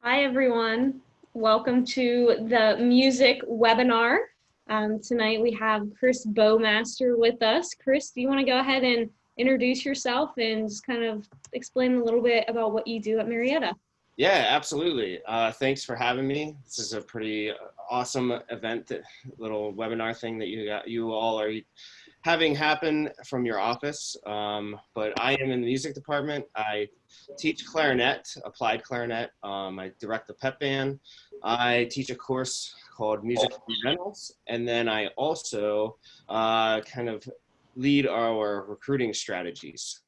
Hi, everyone. Welcome to the music webinar. Tonight we have Chris Bowmaster with us. Chris, do you want to go ahead and introduce yourself and just kind of explain a little bit about what you do at Marietta? Yeah, absolutely. Thanks for having me. This is a pretty awesome event, little webinar thing that you all are having happen from your office. But I am in the music department. I teach clarinet, applied clarinet. I direct the pep band. I teach a course called Music Fundamentals, and then I also kind of lead our recruiting strategies.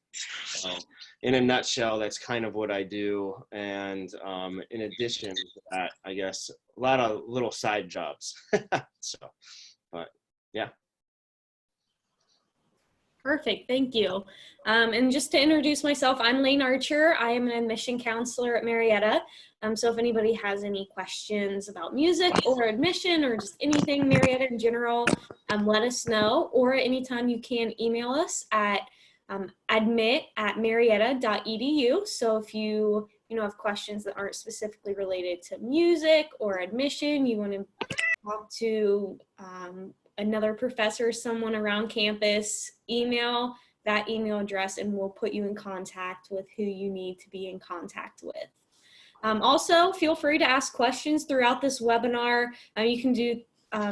So in a nutshell, that's kind of what I do. And in addition to that, I guess a lot of little side jobs. So, but yeah. Perfect, thank you. And just to introduce myself, I'm Lane Archer. I am an admission counselor at Marietta. So if anybody has any questions about music or admission or just anything Marietta in general, let us know. Or anytime you can email us at admit@marietta.edu. So if you have questions that aren't specifically related to music or admission, you want to talk to another professor, someone around campus, email that email address and we'll put you in contact with who you need to be in contact with. Also, feel free to ask questions throughout this webinar. You can do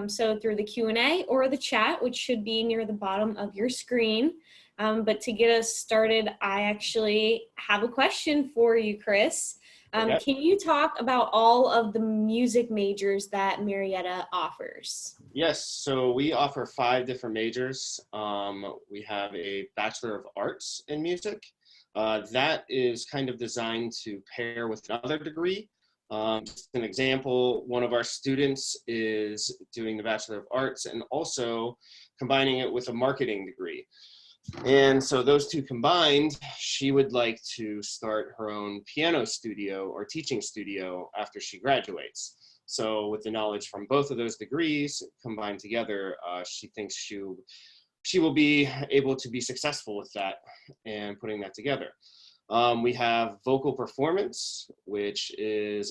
so through the Q&A or the chat, which should be near the bottom of your screen. But to get us started, I actually have a question for you, Chris. Okay. Can you talk about all of the music majors that Marietta offers? Yes, so we offer 5 different majors. We have a Bachelor of Arts in Music. That is kind of designed to pair with another degree. Just an example, one of our students is doing the Bachelor of Arts and also combining it with a marketing degree. And so those two combined, she would like to start her own piano studio or teaching studio after she graduates. So with the knowledge from both of those degrees combined together, she thinks she will be able to be successful with that and putting that together. We have vocal performance, which is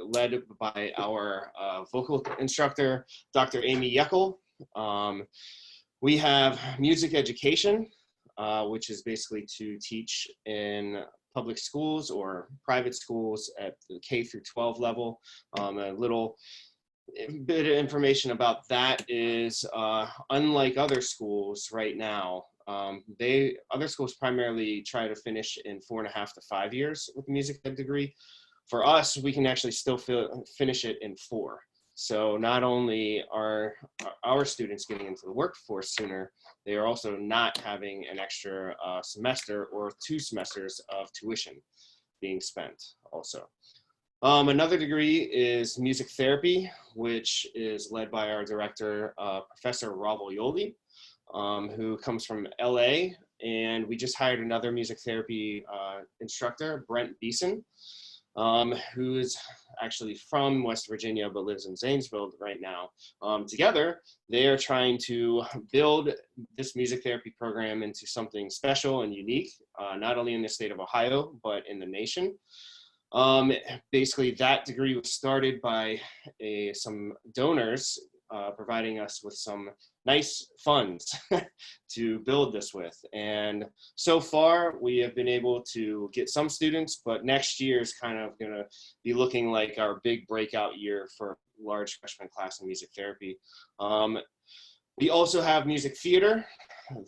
led by our vocal instructor, Dr. Amy Yeckel. We have music education, which is basically to teach in public schools or private schools at the K through 12 level. A little bit of information about that is, unlike other schools right now, other schools primarily try to finish in 4.5 to 5 years with a music ed degree. For us, we can actually still finish it in 4. So not only are our students getting into the workforce sooner, they are also not having an extra semester or 2 semesters of tuition being spent also. Another degree is music therapy, which is led by our director, Professor Ravoglioli, who comes from LA. And we just hired another music therapy instructor, Brent Beeson, who is actually from West Virginia but lives in Zanesville right now. Together, they are trying to build this music therapy program into something special and unique, not only in the state of Ohio, but in the nation. Basically, that degree was started by some donors providing us with some nice funds to build this with. And so far, we have been able to get some students, but next year is kind of going to be looking like our big breakout year for large freshman class in music therapy. We also have music theater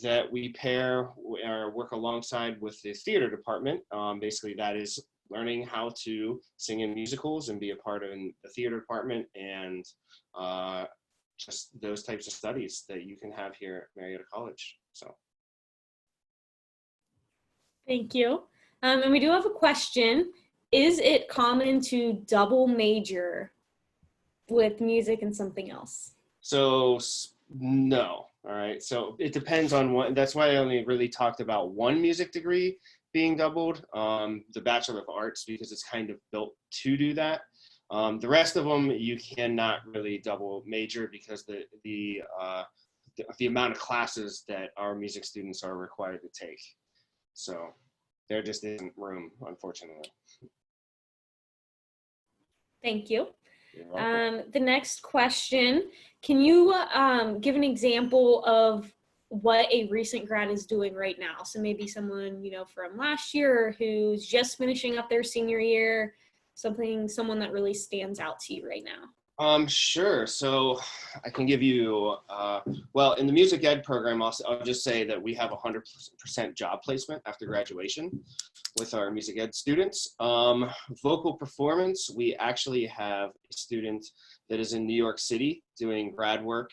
that we pair or work alongside with the theater department. Basically, that is learning how to sing in musicals and be a part of the theater department, and just those types of studies that you can have here at Marietta College. So. Thank you. And we do have a question. Is it common to double major with music and something else? So no. All right. So it depends on what. That's why I only really talked about one music degree being doubled, the Bachelor of Arts, because it's kind of built to do that. The rest of them, you cannot really double major because the amount of classes that our music students are required to take. So there just isn't room, unfortunately. Thank you. You're welcome. The next question, can you give an example of what a recent grad is doing right now? So maybe someone, from last year who's just finishing up their senior year, someone that really stands out to you right now. Sure. So I can give you, well, in the music ed program, I'll just say that we have 100% job placement after graduation with our music ed students. Vocal performance, we actually have a student that is in New York City doing grad work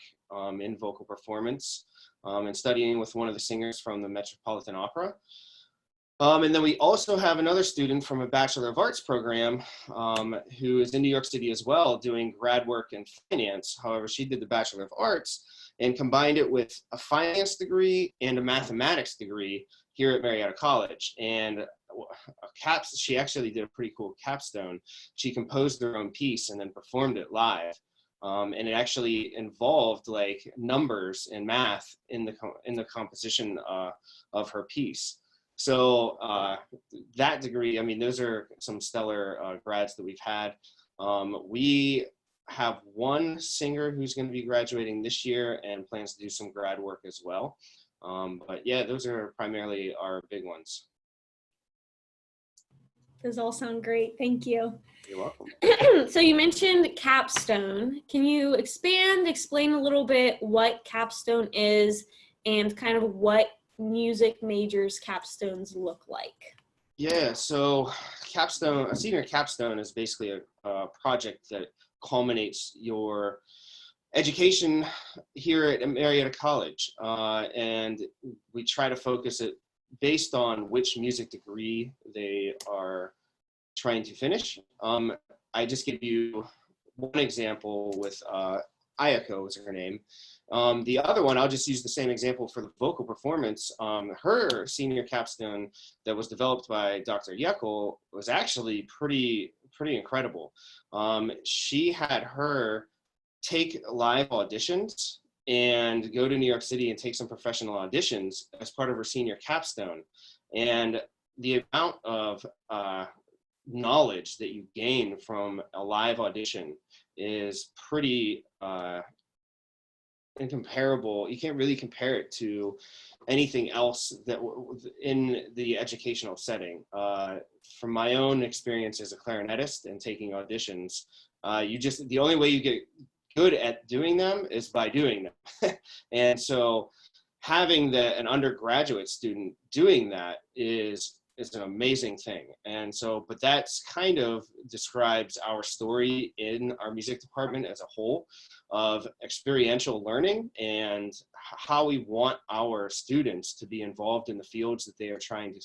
in vocal performance and studying with one of the singers from the Metropolitan Opera. And then we also have another student from a Bachelor of Arts program who is in New York City as well doing grad work in finance. However, she did the Bachelor of Arts and combined it with a finance degree and a mathematics degree here at Marietta College. And she actually did a pretty cool capstone. She composed her own piece and then performed it live. And it actually involved like numbers and math in the composition of her piece. So that degree, I mean, those are some stellar grads that we've had. We have one singer who's going to be graduating this year and plans to do some grad work as well. But yeah, those are primarily our big ones. Those all sound great. Thank you. You're welcome. So you mentioned capstone. Can you explain a little bit what capstone is and kind of what music majors capstones look like? Yeah, so a senior capstone is basically a project that culminates your education here at Marietta College. And we try to focus it based on which music degree they are trying to finish. I just give you one example with Ayako is her name. The other one, I'll just use the same example for the vocal performance. Her senior capstone that was developed by Dr. Yekel was actually pretty incredible. She had her take live auditions and go to New York City and take some professional auditions as part of her senior capstone. And the amount of knowledge that you gain from a live audition is pretty incomparable. You can't really compare it to anything else that in the educational setting. From my own experience as a clarinetist and taking auditions, the only way you get good at doing them is by doing them. And so having an undergraduate student doing that is an amazing thing. And so, but that's kind of describes our story in our music department as a whole of experiential learning and how we want our students to be involved in the fields that they are trying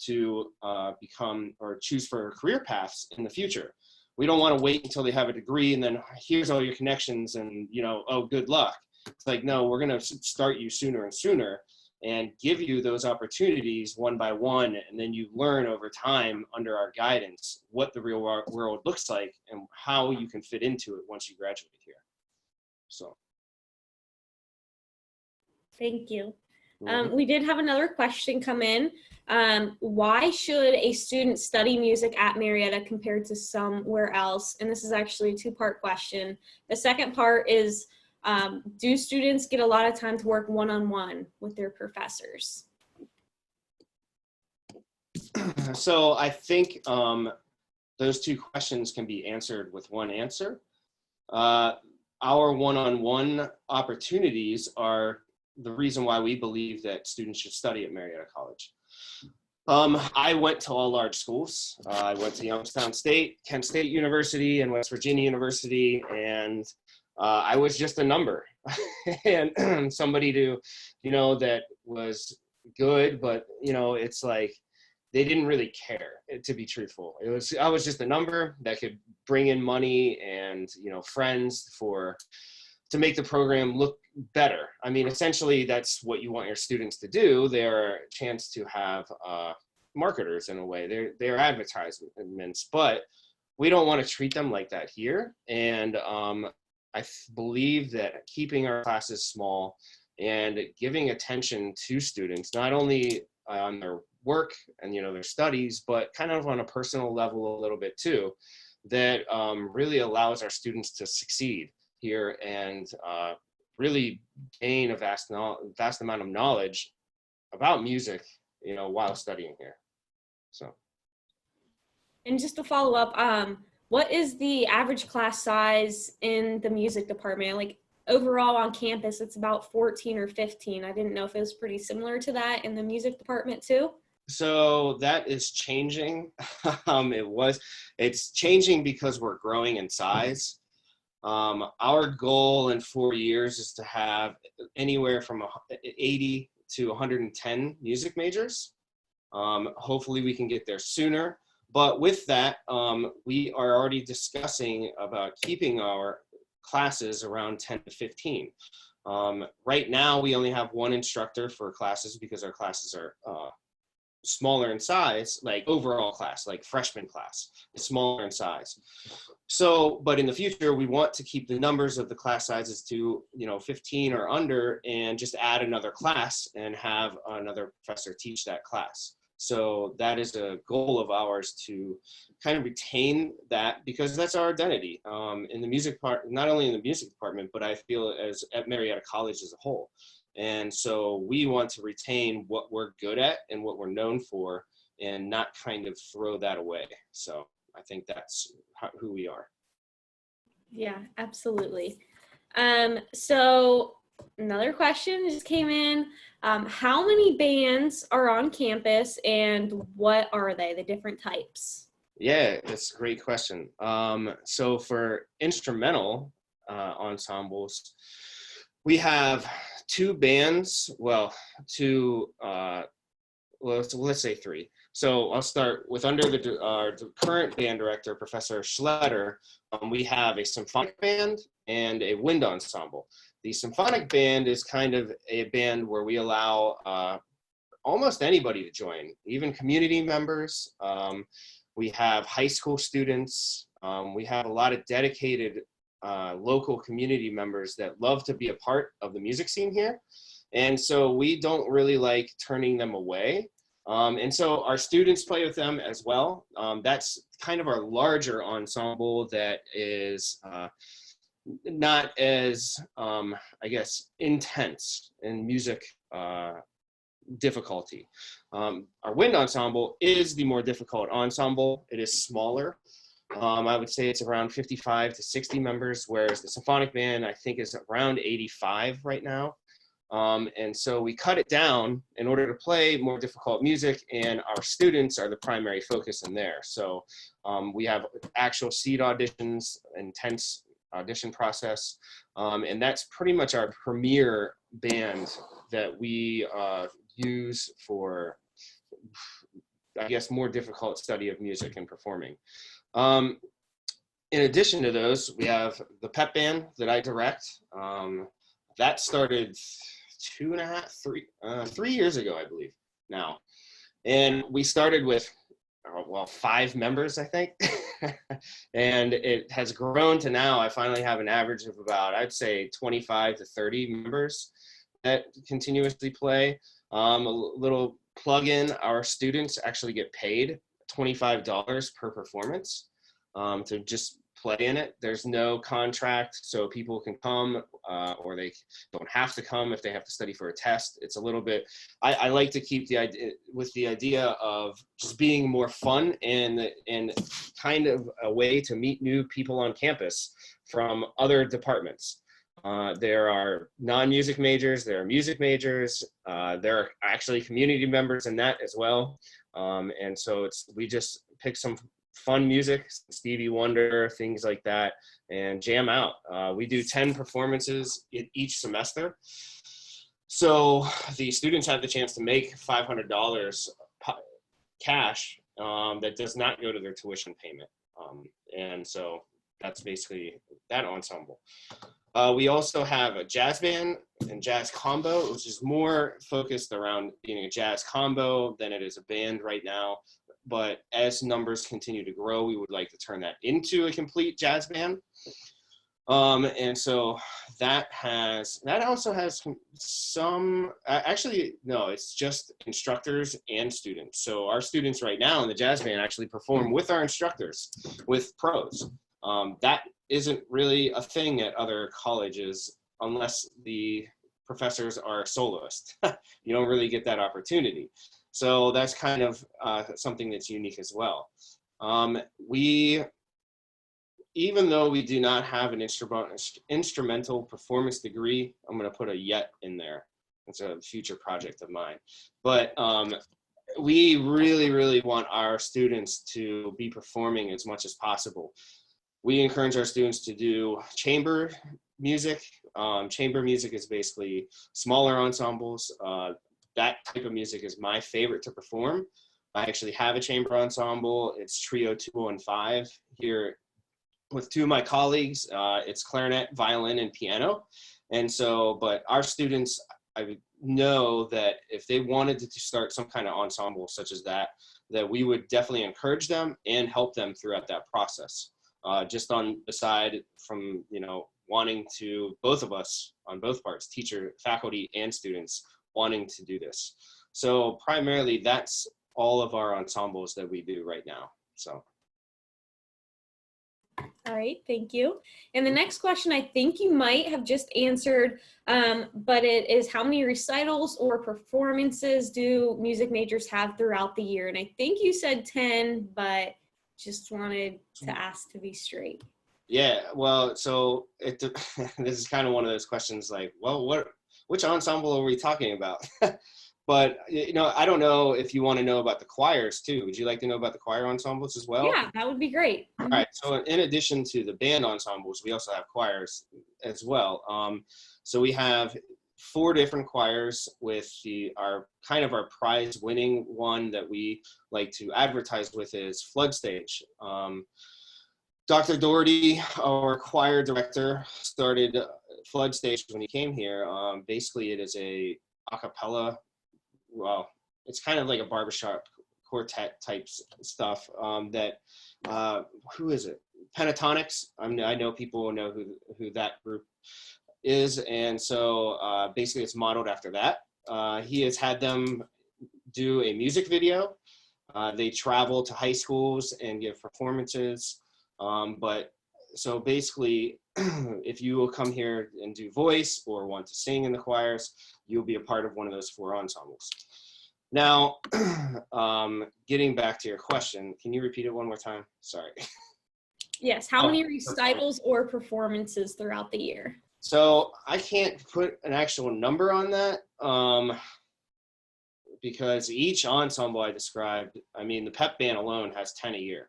to become or choose for career paths in the future. We don't want to wait until they have a degree and then here's all your connections and, oh, good luck. It's like, no, we're going to start you sooner and sooner and give you those opportunities one by one, and then you learn over time under our guidance what the real world looks like and how you can fit into it once you graduate here. So. Thank you. We did have another question come in. Why should a student study music at Marietta compared to somewhere else? And this is actually a two-part question. The second part is, do students get a lot of time to work one-on-one with their professors? So I think those two questions can be answered with one answer. Our one-on-one opportunities are the reason why we believe that students should study at Marietta College. I went to all large schools. I went to Youngstown State, Kent State University, and West Virginia University, and I was just a number and somebody that was good, but it's like they didn't really care, to be truthful. I was just a number that could bring in money and friends to make the program look better. I mean, essentially that's what you want your students to do. They're a chance to have marketers in a way. They're advertisements, but we don't want to treat them like that here. And I believe that keeping our classes small and giving attention to students, not only on their work and, you know, their studies, but kind of on a personal level a little bit too, that really allows our students to succeed here and really gain a vast amount of knowledge about music, you know, while studying here. So. And just to follow up, what is the average class size in the music department? Like overall on campus, it's about 14 or 15. I didn't know if it was pretty similar to that in the music department too. So that is changing. It's changing because we're growing in size. Our goal in 4 years is to have anywhere from 80 to 110 music majors. Hopefully we can get there sooner. But with that, we are already discussing about keeping our classes around 10 to 15. Right now, we only have one instructor for classes because our classes are smaller in size, like overall class, like freshman class, is smaller in size. So, but in the future, we want to keep the numbers of the class sizes to, you know, 15 or under, and just add another class and have another professor teach that class. So that is a goal of ours, to kind of retain that, because that's our identity in the music part, not only in the music department, but I feel as at Marietta College as a whole. And so we want to retain what we're good at and what we're known for, and not kind of throw that away. So I think that's who we are. Yeah, absolutely. So another question just came in. How many bands are on campus and what are they, the different types? Yeah, that's a great question. So for instrumental ensembles, we have two bands, well, let's say three. So I'll start with under our current band director, Professor Schletter. We have a symphonic band and a wind ensemble. The symphonic band is kind of a band where we allow almost anybody to join, even community members. We have high school students. We have a lot of dedicated local community members that love to be a part of the music scene here. And so we don't really like turning them away. And so our students play with them as well. That's kind of our larger ensemble that is not as, I guess, intense in music difficulty. Our wind ensemble is the more difficult ensemble. It is smaller. I would say it's around 55 to 60 members, whereas the symphonic band, I think, is around 85 right now. And so we cut it down in order to play more difficult music, and our students are the primary focus in there. So we have actual seat auditions, intense audition process, and that's pretty much our premier band that we use for, I guess, more difficult study of music and performing. In addition to those, we have the pep band that I direct. That started 3 years ago, I believe now. And we started with, 5 members, I think. And it has grown to now, I finally have an average of about, I'd say 25 to 30 members that continuously play. A little plug-in, our students actually get paid $25 per performance to just play in it. There's no contract, so people can come or they don't have to come if they have to study for a test. It's a little bit, I like to keep the idea of just being more fun and kind of a way to meet new people on campus from other departments. There are non-music majors, there are music majors, there are actually community members in that as well. And so we just pick some fun music, Stevie Wonder, things like that, and jam out. We do 10 performances in each semester. So the students have the chance to make $500 cash that does not go to their tuition payment. And so that's basically that ensemble. We also have a jazz band and jazz combo, which is more focused around being a jazz combo than it is a band right now. But as numbers continue to grow, we would like to turn that into a complete jazz band. And so that also has some, actually, no, it's just instructors and students. So our students right now in the jazz band actually perform with our instructors, with pros. That isn't really a thing at other colleges unless the professors are soloists. You don't really get that opportunity. So that's kind of something that's unique as well. Even though we do not have an instrumental performance degree, I'm going to put a yet in there. It's a future project of mine. But we really, really want our students to be performing as much as possible. We encourage our students to do chamber music. Chamber music is basically smaller ensembles. That type of music is my favorite to perform. I actually have a chamber ensemble. It's Trio 215 here with two of my colleagues. It's clarinet, violin, and piano. And so, but our students, I know that if they wanted to start some kind of ensemble such as that we would definitely encourage them and help them throughout that process. Just on the side from, wanting to, both of us on both parts, teacher, faculty, and students wanting to do this. So primarily that's all of our ensembles that we do right now, so. All right, thank you. And the next question I think you might have just answered, but it is how many recitals or performances do music majors have throughout the year? And I think you said 10, but just wanted to ask to be straight. Yeah, well, so this is kind of one of those questions like, well, which ensemble are we talking about? But, I don't know if you want to know about the choirs too. Would you like to know about the choir ensembles as well? Yeah, that would be great. All right, so in addition to the band ensembles, we also have choirs as well. So we have 4 different choirs with our prize winning one that we like to advertise with is Flood Stage. Dr. Doherty, our choir director, started Flood Stage when he came here. Basically, it is a cappella. Well, it's kind of like a barbershop quartet type stuff who is it? Pentatonics. I know people know who that group is. And so basically it's modeled after that. He has had them do a music video. They travel to high schools and give performances. But so basically, if you will come here and do voice or want to sing in the choirs, you'll be a part of one of those 4 ensembles. Now, getting back to your question, can you repeat it one more time? Sorry. Yes, how many recitals or performances throughout the year? So I can't put an actual number on that because each ensemble I described, the pep band alone has 10 a year.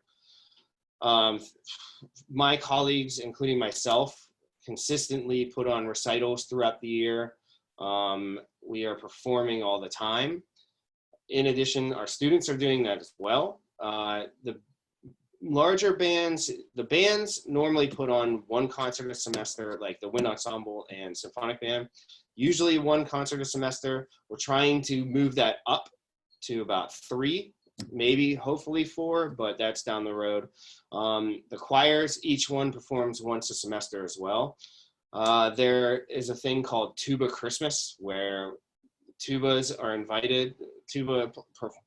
My colleagues, including myself, consistently put on recitals throughout the year. We are performing all the time. In addition, our students are doing that as well. The larger bands, the bands normally put on 1 concert a semester, like the wind ensemble and symphonic band, usually 1 concert a semester. We're trying to move that up to about 3, maybe hopefully 4, but that's down the road. The choirs, each one performs once a semester as well. There is a thing called Tuba Christmas where tubas are invited, tuba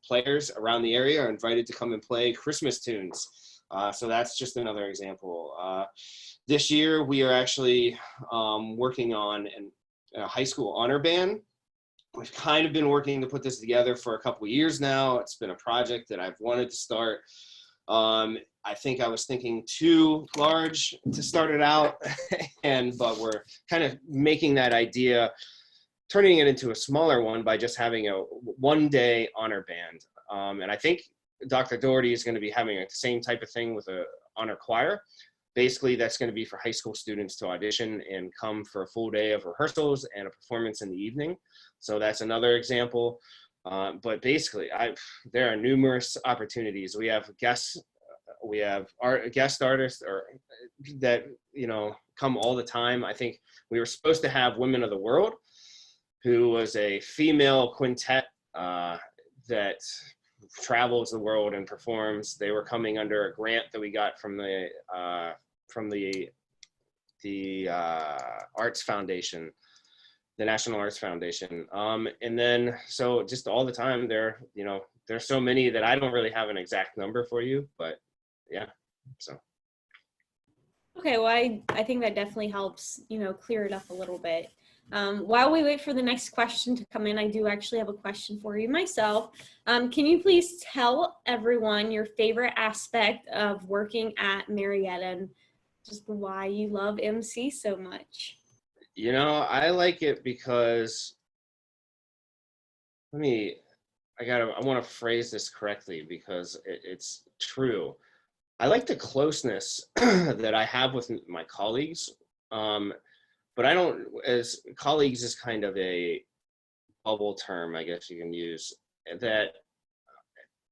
players around the area are invited to come and play Christmas tunes. So that's just another example. This year we are actually working on a high school honor band. We've kind of been working to put this together for a couple of years now. It's been a project that I've wanted to start. I think I was thinking too large to start it out, but we're kind of making that idea, turning it into a smaller one by just having a 1-day honor band. And I think Dr. Doherty is going to be having the same type of thing with a honor choir. Basically, that's going to be for high school students to audition and come for a full day of rehearsals and a performance in the evening. So that's another example. But basically, there are numerous opportunities. We have guest artists that come all the time. I think we were supposed to have Women of the World, who was a female quintet that travels the world and performs. They were coming under a grant that we got from the the Arts Foundation, the National Arts Foundation. And then, so just all the time there's so many that I don't really have an exact number for you, but yeah, so. Okay, well, I think that definitely helps, clear it up a little bit. While we wait for the next question to come in, I do actually have a question for you myself. Can you please tell everyone your favorite aspect of working at Marietta and just why you love MC so much? I like it because, I want to phrase this correctly because it's true. I like the closeness that I have with my colleagues, but I don't, as colleagues is kind of a bubble term, I guess you can use, that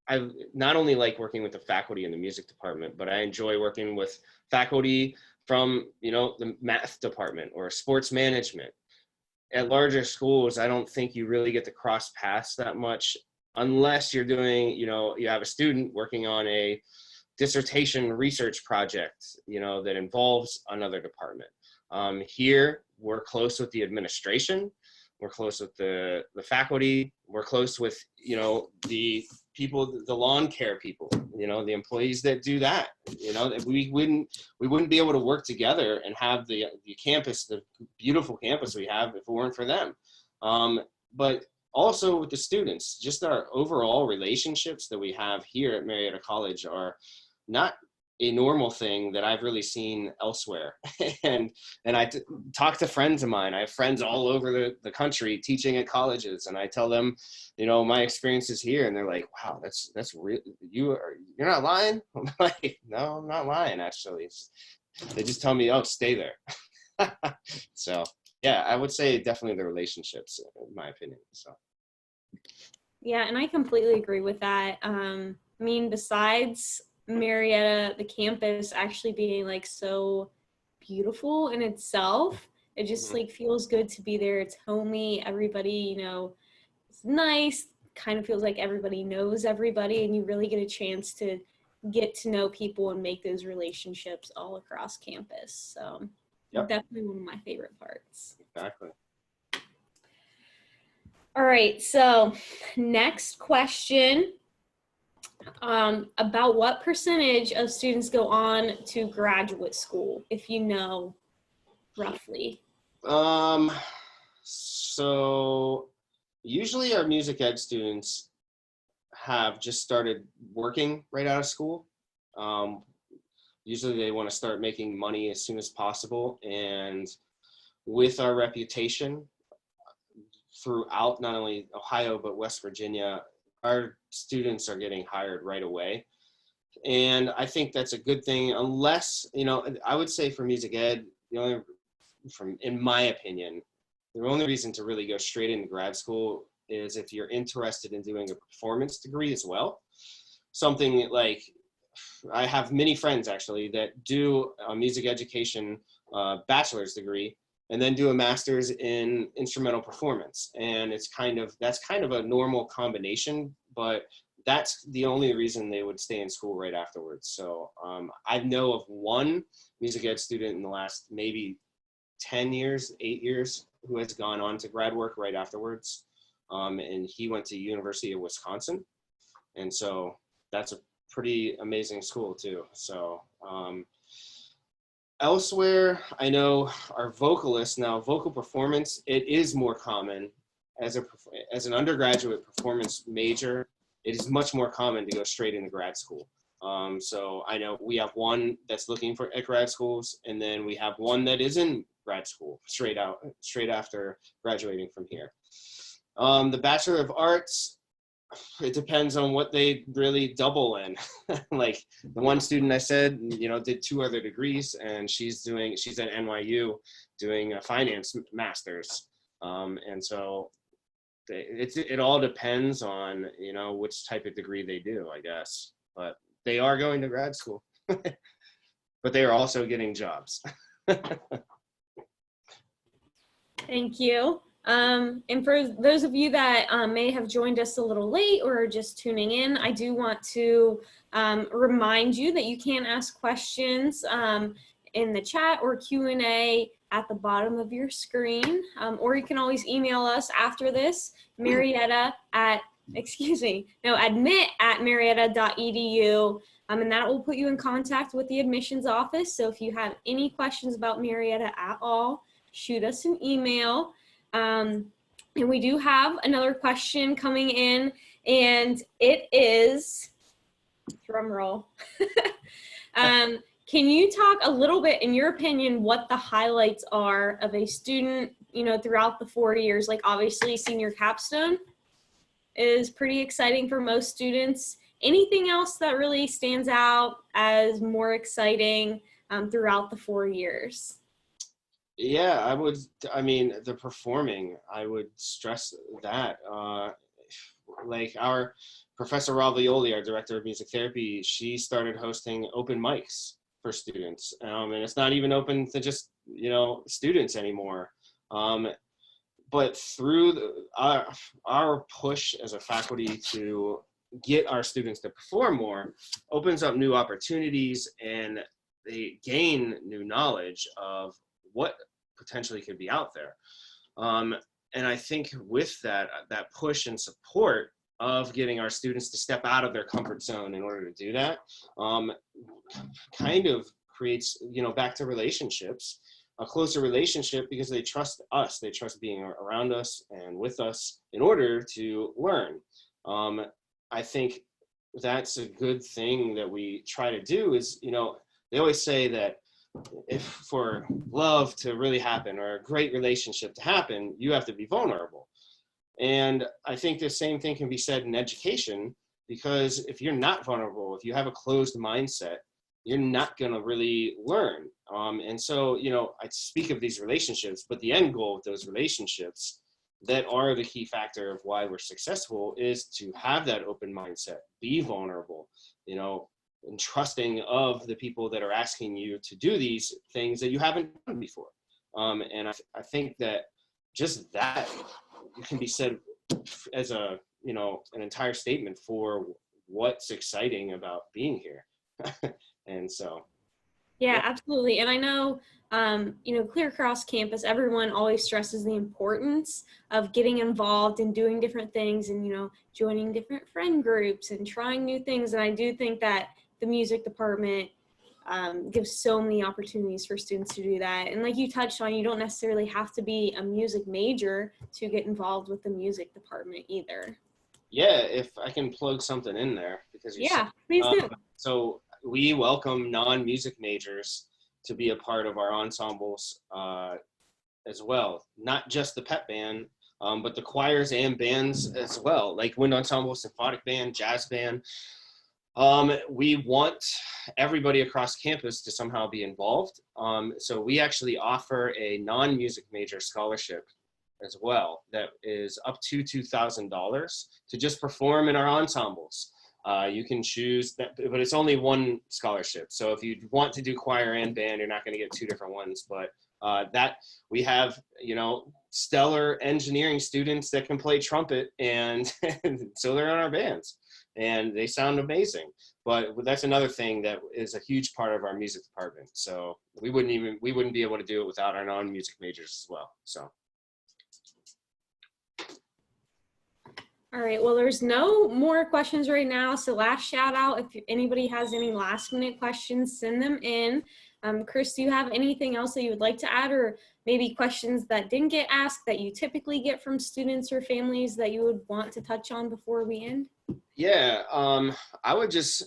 I not only like working with the faculty in the music department, but I enjoy working with faculty from, the math department or sports management. At larger schools, I don't think you really get to cross paths that much unless you're doing, you have a student working on a dissertation research project, that involves another department. Here, we're close with the administration, we're close with the faculty, we're close with, the people, the lawn care people, the employees that do that. We wouldn't be able to work together and have the campus, the beautiful campus we have, if it weren't for them. But also with the students, just our overall relationships that we have here at Marietta College are not a normal thing that I've really seen elsewhere. and I talk to friends of mine. I have friends all over the country teaching at colleges, and I tell them, my experiences here, and they're like, wow, that's real. You're not lying? I'm like, no, I'm not lying, actually. They just tell me, oh, stay there. So yeah, I would say definitely the relationships, in my opinion. So Yeah, and I completely agree with that. Besides Marietta, the campus actually being like so beautiful in itself, it just like feels good to be there. It's homey. Everybody, it's nice. Kind of feels like everybody knows everybody, and you really get a chance to get to know people and make those relationships all across campus. So yep. Definitely one of my favorite parts. Exactly. All right, so next question. About what percentage of students go on to graduate school, if you know roughly? So usually our music ed students have just started working right out of school. Usually they want to start making money as soon as possible. And with our reputation throughout not only Ohio, but West Virginia, our students are getting hired right away. And I think that's a good thing, unless, I would say for music ed, in my opinion, the only reason to really go straight into grad school is if you're interested in doing a performance degree as well. Something like, I have many friends actually that do a music education bachelor's degree and then do a master's in instrumental performance. And that's kind of a normal combination, but that's the only reason they would stay in school right afterwards. So I know of one music ed student in the last maybe 10 years, 8 years, who has gone on to grad work right afterwards. And he went to University of Wisconsin. And so that's a pretty amazing school too. So elsewhere, I know our vocalists now, vocal performance, it is more common as an undergraduate performance major. It is much more common to go straight into grad school. So I know we have one that's looking at grad schools, and then we have one that is in grad school straight after graduating from here. The Bachelor of Arts, it depends on what they really double in. Like the one student I said, did 2 other degrees, and she's at NYU doing a finance master's. And so it all depends on, which type of degree they do, I guess. But they are going to grad school, but they are also getting jobs. Thank you. And for those of you that may have joined us a little late or are just tuning in, I do want to remind you that you can ask questions in the chat or Q&A at the bottom of your screen, or you can always email us after this, admit at marietta.edu, and that will put you in contact with the admissions office. So if you have any questions about Marietta at all, shoot us an email. And we do have another question coming in, and it is, drum roll. Can you talk a little bit, in your opinion, what the highlights are of a student, throughout the 4 years? Like, obviously senior capstone is pretty exciting for most students. Anything else that really stands out as more exciting throughout the 4 years? Yeah, the performing, I would stress that. Like our Professor Ravioli, our director of music therapy, she started hosting open mics for students. And it's not even open to just, students anymore. But through our push as a faculty to get our students to perform more opens up new opportunities, and they gain new knowledge of what potentially could be out there. And I think with that push and support of getting our students to step out of their comfort zone in order to do that, kind of creates, back to relationships, a closer relationship, because they trust us. They trust being around us and with us in order to learn. I think that's a good thing that we try to do is, they always say that if for love to really happen or a great relationship to happen, you have to be vulnerable. And I think the same thing can be said in education, because if you're not vulnerable, if you have a closed mindset, you're not going to really learn. And so, I speak of these relationships, but the end goal of those relationships that are the key factor of why we're successful is to have that open mindset, be vulnerable, and trusting of the people that are asking you to do these things that you haven't done before. And I think that just that can be said as an entire statement for what's exciting about being here. And so. Yeah, absolutely. And I know, clear across campus, everyone always stresses the importance of getting involved and doing different things and, joining different friend groups and trying new things. And I do think that the music department gives so many opportunities for students to do that. And like you touched on, you don't necessarily have to be a music major to get involved with the music department either. Yeah, if I can plug something in there, because please do. So we welcome non-music majors to be a part of our ensembles as well. Not just the pep band, but the choirs and bands as well, like wind ensemble, symphonic band, jazz band. We want everybody across campus to somehow be involved. So we actually offer a non-music major scholarship as well that is up to $2,000 to just perform in our ensembles. You can choose that, but it's only one scholarship. So if you want to do choir and band, you're not going to get two different ones. But that we have, stellar engineering students that can play trumpet, and so they're in our bands, and they sound amazing. But that's another thing that is a huge part of our music department. So we wouldn't be able to do it without our non-music majors as well. So. All right, well, there's no more questions right now. So last shout out, if anybody has any last minute questions, send them in. Chris, do you have anything else that you would like to add, or maybe questions that didn't get asked that you typically get from students or families that you would want to touch on before we end? Yeah, I would just,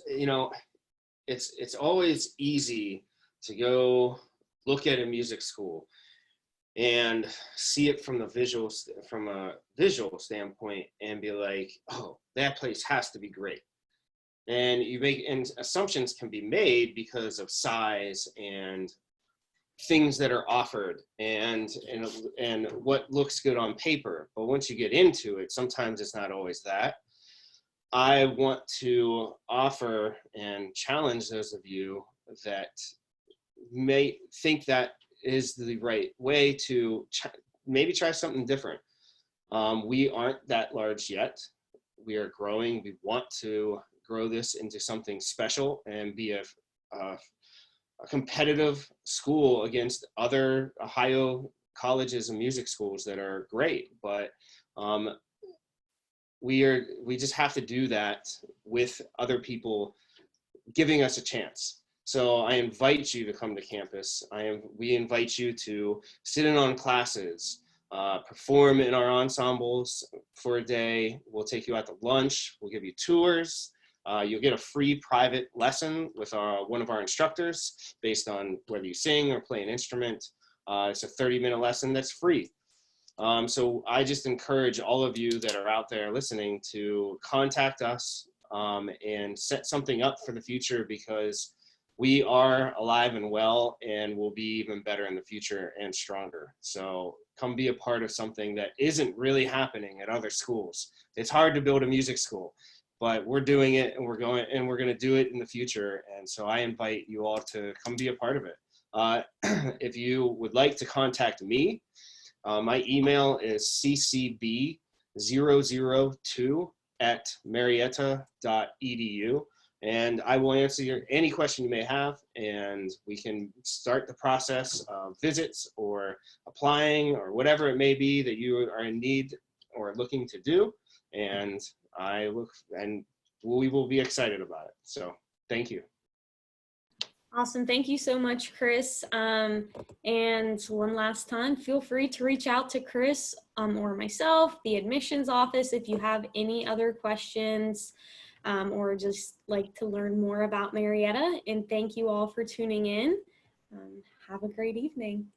it's always easy to go look at a music school and see it from a visual standpoint and be like, oh, that place has to be great. And assumptions can be made because of size and things that are offered and what looks good on paper. But once you get into it, sometimes it's not always that. I want to offer and challenge those of you that may think that is the right way to maybe try something different. We aren't that large yet. We are growing. We want to grow this into something special and be a a competitive school against other Ohio colleges and music schools that are great, but we just have to do that with other people giving us a chance. So I invite you to come to campus. We invite you to sit in on classes, perform in our ensembles for a day. We'll take you out to lunch. We'll give you tours. You'll get a free private lesson with one of our instructors based on whether you sing or play an instrument. It's a 30-minute lesson that's free. So I just encourage all of you that are out there listening to contact us and set something up for the future, because we are alive and well and will be even better in the future and stronger. So come be a part of something that isn't really happening at other schools. It's hard to build a music school, but we're doing it, and we're going to do it in the future. And so I invite you all to come be a part of it. If you would like to contact me, my email is ccb002@marietta.edu, and I will answer any question you may have, and we can start the process of visits or applying or whatever it may be that you are in need or looking to do. And we will be excited about it. So thank you. Awesome. Thank you so much, Chris. And one last time, feel free to reach out to Chris or myself, the admissions office, if you have any other questions or just like to learn more about Marietta. And thank you all for tuning in. Have a great evening.